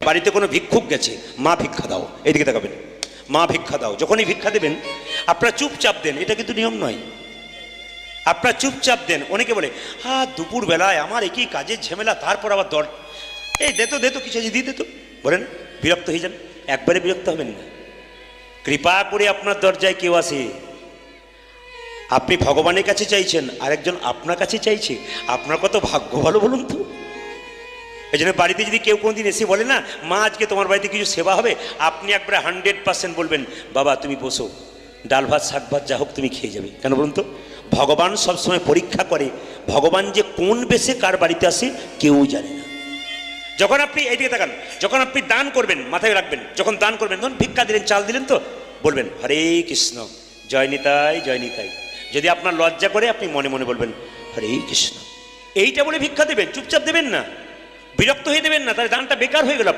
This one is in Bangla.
বাড়িতে কোনো ভিক্ষুক গেছে, মা ভিক্ষা দাও, এইদিকে তাকাবেন, মা ভিক্ষা দাও। যখনই ভিক্ষা দেবেন আপনারা চুপচাপ দেন, এটা কিন্তু নিয়ম নয়। আপনারা চুপচাপ দেন। অনেকে বলে দুপুর বেলায় আমার একই কাজের ঝামেলা, তারপর আবার এই দে তো কিছু আছে দিয়ে দে তো, বলেন, বিরক্ত হয়ে যান। একবারে বিরক্ত হবেন না। কৃপা করে আপনার দরজায় কেউ আসে, আপনি ভগবানের কাছে চাইছেন, আরেকজন আপনার কাছে চাইছে, আপনার কত ভাগ্য ভালো বলুন তো। এই জন্য বাড়িতে যদি কেউ কোনোদিন এসে বলে না মা আজকে তোমার বাড়িতে কিছু সেবা হবে, আপনি একবারে 100% বলবেন বাবা তুমি বসো, ডাল ভাত শাক ভাত যা হোক তুমি খেয়ে যাবে। কেন বলুন তো? ভগবান সবসময় পরীক্ষা করে, ভগবান যে কোন বেশে কার বাড়িতে আসে কেউ জানে না। যখন আপনি এইদিকে তাকান, যখন আপনি দান করবেন মাথায় রাখবেন, যখন দান করবেন, ধরুন ভিক্ষা দিলেন, চাল দিলেন, তো বলবেন হরে কৃষ্ণ জয় নিতাই জয় নিতাই। যদি আপনার লজ্জা করে আপনি মনে মনে বলবেন হরে কৃষ্ণ। এইটা বলে ভিক্ষা দেবেন, চুপচাপ দেবেন না, বিরক্ত হয়ে দেবেন না, তাহলে দানটা বেকার হয়ে গেল।